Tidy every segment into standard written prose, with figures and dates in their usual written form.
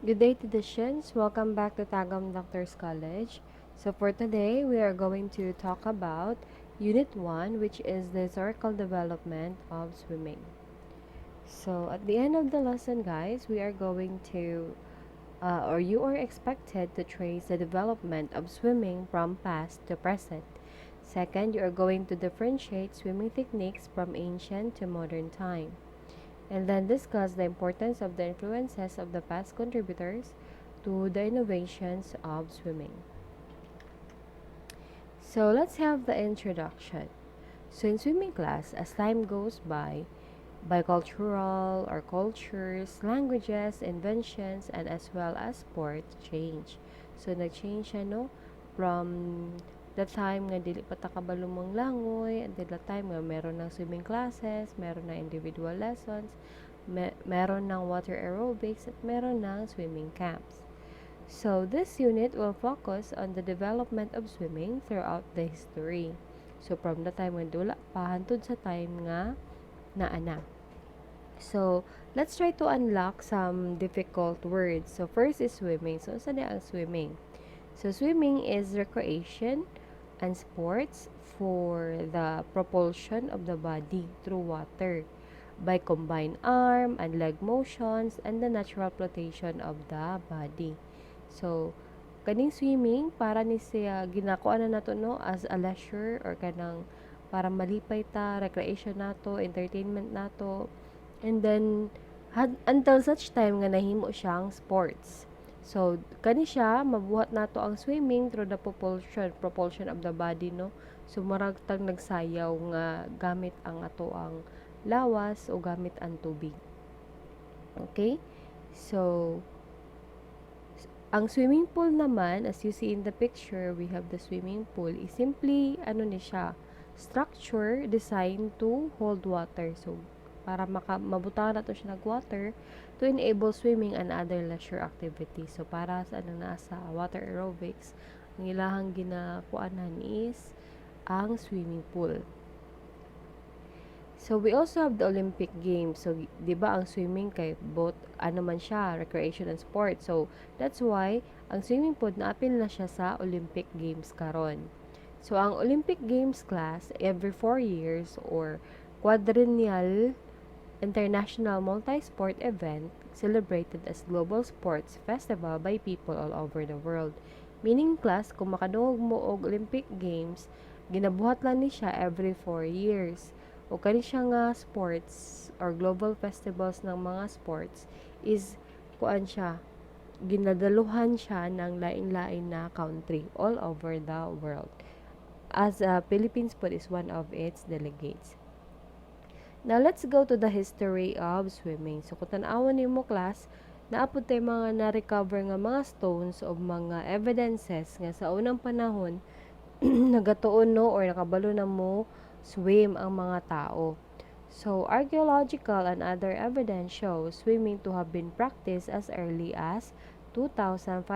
Good day to the Shins. Welcome back to Tagum Doctors College. So for today, we are going to talk about Unit 1, which is the historical development of swimming. So at the end of the lesson, guys, we are going to, or you are expected to trace the development of swimming from past to present. Second, you are going to differentiate swimming techniques from ancient to modern time, and then discuss the importance of the influences of the past contributors to the innovations of swimming. So let's have the introduction. So in swimming class, as time goes by cultural or cultures, languages, inventions, and as well as sports change. So nag-change siya, no? From the time nga dili pa ta kabalo mong langoy, until the time nga meron ng swimming classes, meron ng individual lessons, meron ng water aerobics, at meron ng swimming camps. So this unit will focus on the development of swimming throughout the history. So from the time nga dula pa hantod sa time nga naana. So, let's try to unlock some difficult words. So, first is swimming. So, saan ang swimming? So, swimming is recreation and sports for the propulsion of the body through water by combined arm and leg motions and the natural flotation of the body. So, kaning swimming para ni siya ginakuan na nato no as a leisure or kanang para malipay ta, recreation nato, entertainment nato. And then, until such time nga nahimo siyang sports. So, kani siya, mabuhat nato ang swimming through the propulsion of the body, no? So, marag tag nagsayaw nga gamit ang ato ang lawas o gamit ang tubig. Okay? So, ang swimming pool naman, as you see in the picture, we have the swimming pool, is simply, ano ni siya, structure designed to hold water. So, para mabutangan na to siya nag-water to enable swimming and other leisure activities. So, para sa ano na sa water aerobics, ang ilahang ginakuanan is ang swimming pool. So, we also have the Olympic Games. So, di ba ang swimming kay both, ano man siya, recreation and sport. So, that's why, ang swimming pool naapil na siya sa Olympic Games karon. So, ang Olympic Games class, every 4 years or quadrennial international multi-sport event celebrated as global sports festival by people all over the world. Meaning class, kung makadungog mo og Olympic Games, ginabuhat lang ni siya every 4 years. O kani siya nga sports or global festivals ng mga sports is kuan siya, ginadaluhan siya ng lain-lain na country all over the world. As Philippines po is one of its delegates. Now, let's go to the history of swimming. So, kung tanawan mo class, naapod tayo mga na-recover nga mga stones o mga evidences nga sa unang panahon, nagatuon no or nakabalo na mo swim ang mga tao. So, archaeological and other evidence shows swimming to have been practiced as early as 2500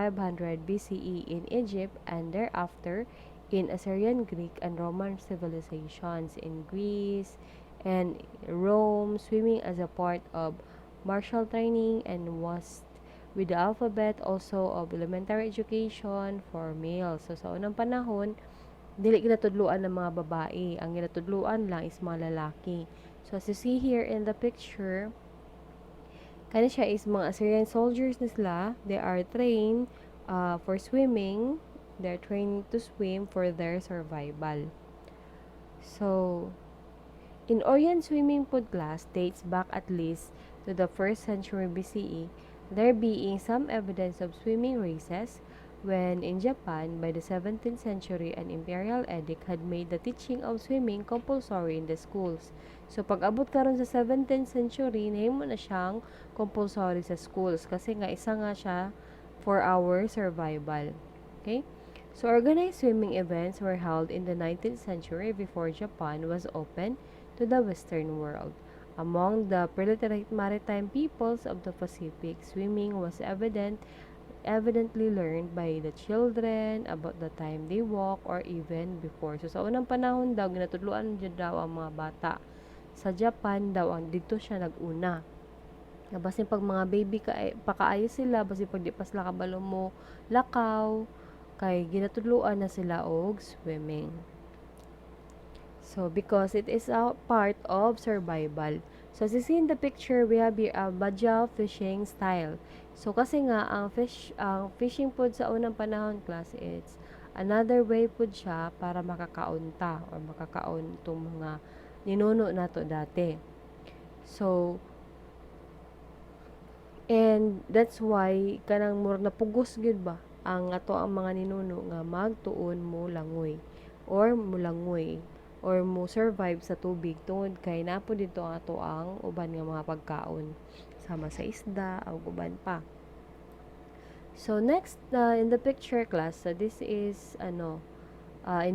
BCE in Egypt and thereafter in Assyrian, Greek, and Roman civilizations in Greece and Rome, swimming as a part of martial training and was with the alphabet also of elementary education for males. So, sa unang panahon, dili ginatudluan ng mga babae. Ang ginatudluan lang is mga lalaki. So, as you see here in the picture, kani siya is mga Assyrian soldiers na sila. They are trained for swimming. They're trained to swim for their survival. So, in Orient swimming pool class dates back at least to the 1st century BCE, there being some evidence of swimming races when in Japan by the 17th century an imperial edict had made the teaching of swimming compulsory in the schools. So pag abot karon sa 17th century, nahimo na siyang compulsory sa schools kasi nga isa nga siya for our survival. Okay? So organized swimming events were held in the 19th century before Japan was open to the Western world. Among the preliterate maritime peoples of the Pacific, swimming was evidently learned by the children about the time they walk or even before. So sa unang panahon daw ginatudluan jud daw ang mga bata. Sa Japan daw ang dito siya naguna. Basin pag mga baby ka pakaayo sila, basin pag di pa sila kabalo mo lakaw, kay ginatudloan na sila og swimming. So, because it is a part of survival. So, as you see in the picture, we have here a Baja fishing style. So, kasi nga, ang fishing pod sa unang panahon, class, it's another way pod siya para makakaunta or makakaon itong mga ninuno nato dati. So, and that's why, kanang mur na pugos gyud ba, ang ato ang mga ninuno nga magtuon mo langoy or mulangoy or mo survive sa tubig tungod kay napo dito ang ato ang uban nga mga pagkaon sama sa isda o uban pa. So next in the picture class, so this is in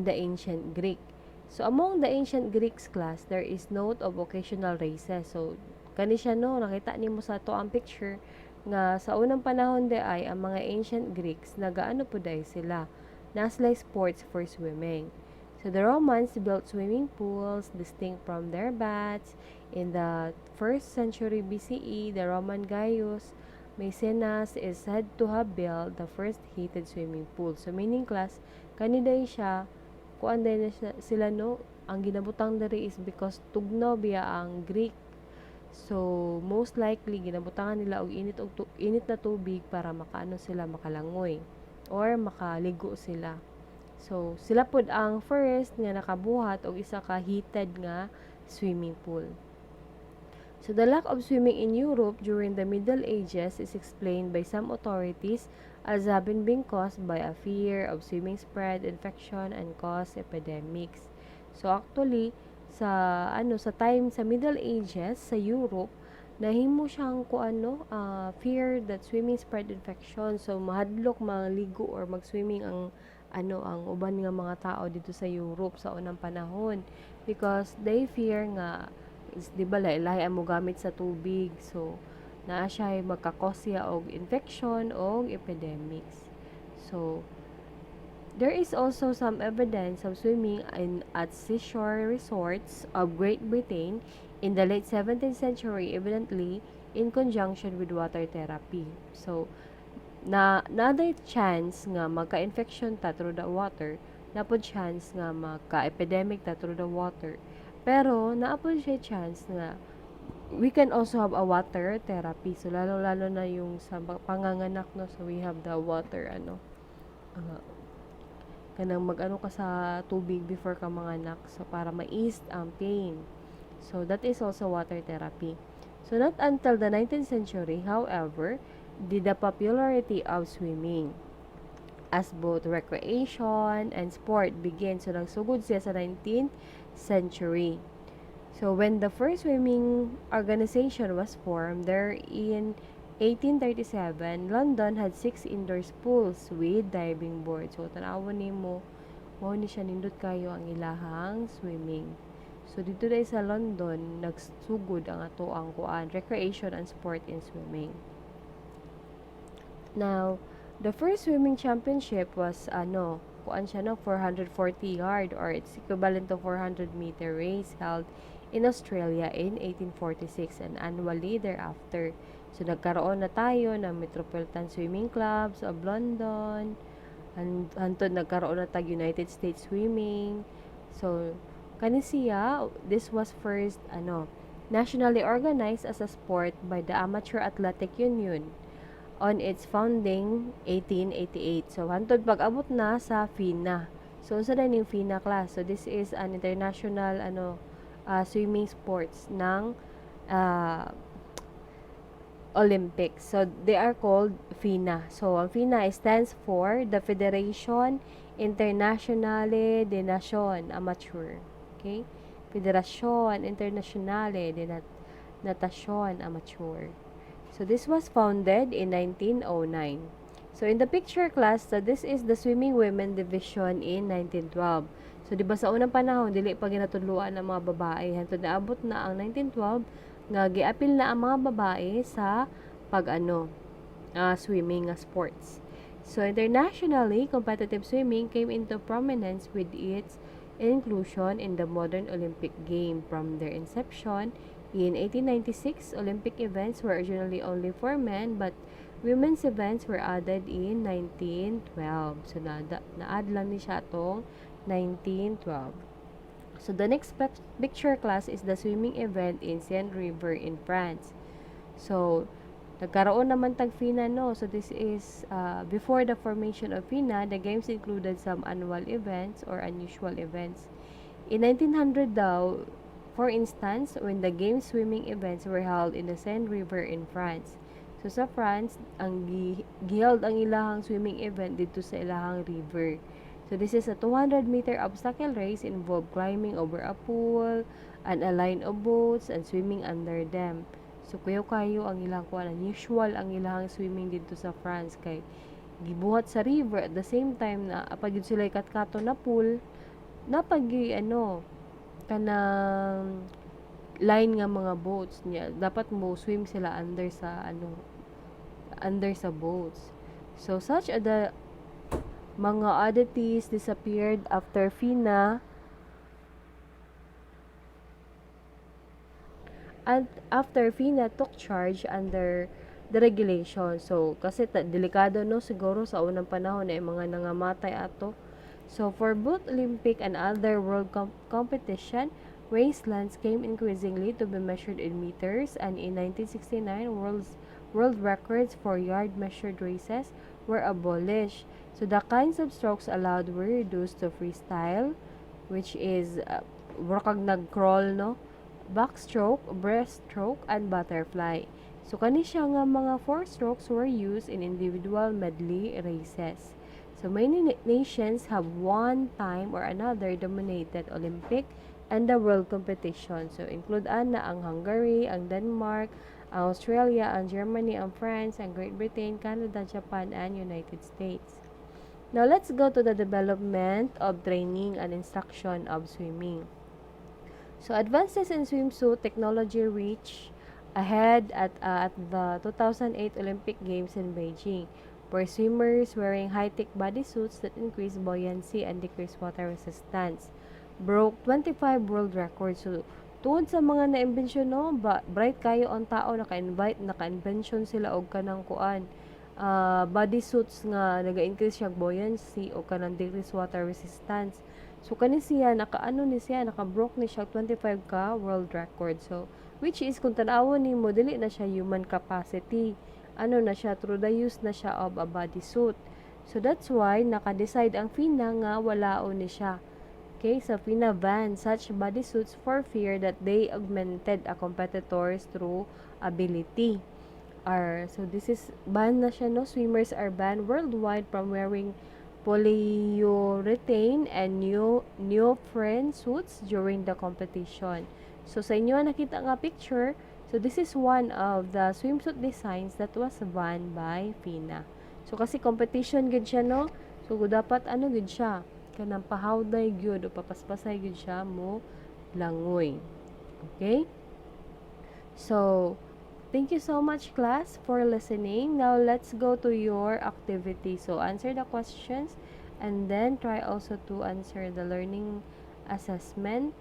the ancient Greek. So among the ancient Greeks class, there is note of occasional races. So kani siya no, nakita nimo sa to ang picture nga sa unang panahon de ay ang mga ancient Greeks nagaano po dai sila naslay sports for swimming. So the Romans built swimming pools distinct from their baths. In the 1st century BCE, the Roman Gaius Maecenas is said to have built the first heated swimming pool. So meaning class, kaniday siya, kuan day na sila no, ang ginabutang diri is because tugnaw biya ang Greek. So most likely ginabutangan nila og init na tubig para makaano sila makalangoy or makaligo sila. So, sila pod ang first nga nakabuhat og isa ka heated nga swimming pool. So, the lack of swimming in Europe during the Middle Ages is explained by some authorities as having been caused by a fear of swimming spread infection and cause epidemics. So, actually, sa time sa Middle Ages sa Europe, nahimo siyang fear that swimming spread infection. So, mahadlok maligo or mag-swimming ang uban nga mga tao dito sa Europe sa unang panahon because they fear nga di ba lahi ang mo gamit sa tubig, so naa siya magkakosya og infection og epidemics. So there is also some evidence of swimming at seashore resorts of Great Britain in the late 17th century, evidently in conjunction with water therapy. So na naday chance nga magka-infection ta through the water, napod chance nga magka-epidemic ta through the water. Pero naapod siya chance nga we can also have a water therapy. So lalo na yung sa panganganak no, so we have the water kanang mag-ano ka sa tubig before ka manganak, so para ma-ease ang pain. So that is also water therapy. So not until the 19th century, however, did the popularity of swimming as both recreation and sport begin. So nagsugod siya sa 19th century. So when the first swimming organization was formed there in 1837, London had 6 indoor pools with diving boards. So tanawon nimo, mao ni siya nindot kayo ang ilahang swimming. So dito dai sa London nagsugod ang ato ang recreation and sport in swimming. Now, the first swimming championship was 440 yard or it's equivalent to 400-meter race held in Australia in 1846 and annually thereafter. So nagkaroon na tayo ng Metropolitan Swimming Clubs of London, hantod nagkaroon na tag United States Swimming. So kani siya, this was first nationally organized as a sport by the Amateur Athletic Union on its founding 1888. So hantod pag-abot na sa FINA. So unsa din yung FINA class? So this is an international swimming sports ng Olympics. So they are called FINA. So ang FINA stands for the Federation Internationale de Nation Amateur. Okay? Federation Internationale de Natation Amateur. So this was founded in 1909. So in the picture class, so this is the swimming women division in 1912. So di ba sa unang panahon dili pa ginatudloan ang mga babae, hantod naabot na ang 1912 nga giapil na ang mga babae sa swimming sports. So internationally, competitive swimming came into prominence with its inclusion in the modern Olympic game from their inception In 1896, Olympic events were originally only for men, but women's events were added in 1912. So, na-add lang ni siya itong 1912. So, the next picture class is the swimming event in Seine River in France. So, nagkaroon naman tag FINA, no? So, this is before the formation of FINA, the games included some annual events or unusual events. In 1900 daw, for instance, when the games swimming events were held in the Seine River in France. So, sa France, ang giheld ang ilahang swimming event dito sa ilahang river. So, this is a 200-meter obstacle race involved climbing over a pool and a line of boats and swimming under them. So, kayo ang ilang kuan, unusual ang ilang swimming dito sa France kay gibuhat sa river at the same time na apag yun sila katkato na pool napag kanang line nga mga boats niya dapat mo swim sila under sa boats. So such are the mga oddities disappeared after FINA. And after FINA took charge under the regulation. So, kasi delikado no siguro sa unang panahon na mga nangamatay ato. So, for both Olympic and other world competition, wastelands came increasingly to be measured in meters, and in 1969, world records for yard measured races were abolished. So, the kinds of strokes allowed were reduced to freestyle, which is kag nag-crawl, no? Backstroke, breaststroke, and butterfly. So, kani siya nga mga 4 strokes were used in individual medley races. So, many nations have one time or another dominated Olympic and the world competition. So, include na ang Hungary, ang Denmark, ang Australia, ang Germany, ang France, ang Great Britain, Canada, Japan, and United States. Now, let's go to the development of training and instruction of swimming. So, advances in swimsuit technology reached ahead at the 2008 Olympic Games in Beijing, where swimmers wearing high-tech bodysuits that increase buoyancy and decrease water resistance broke 25 world records. So, tungod sa mga na-imbensyon, no, bright kayo ang tao, naka-invention sila og kanang kuan, bodysuits nga naga-increase siya buoyancy o kanang decrease water resistance. So, kani siya, naka-broke ni siya 25 ka world record. So, which is, kung tanawon ni mo, dili na siya human capacity. Na siya, through the use na siya of a bodysuit. So, that's why, naka-decide ang FINA nga walaon ni siya. Okay, so FINA banned such bodysuits for fear that they augmented a competitors through ability. So, this is, banned na siya, no? Swimmers are banned worldwide from wearing polyurethane and neoprene suits during the competition. So, sa inyo nakita nga picture, so this is one of the swimsuit designs that was banned by FINA. So, kasi competition gud siya, no? So, dapat gud siya, kanang pahawday gud o papaspasay gud siya mo langoy. Okay? So, thank you so much, class, for listening. Now, let's go to your activity. So, answer the questions and then try also to answer the learning assessment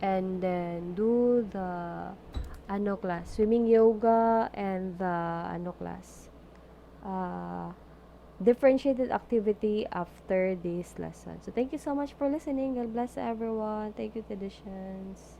and then do the class, swimming yoga and the class, differentiated activity after this lesson. So, thank you so much for listening. God bless everyone. Thank you, Traditions.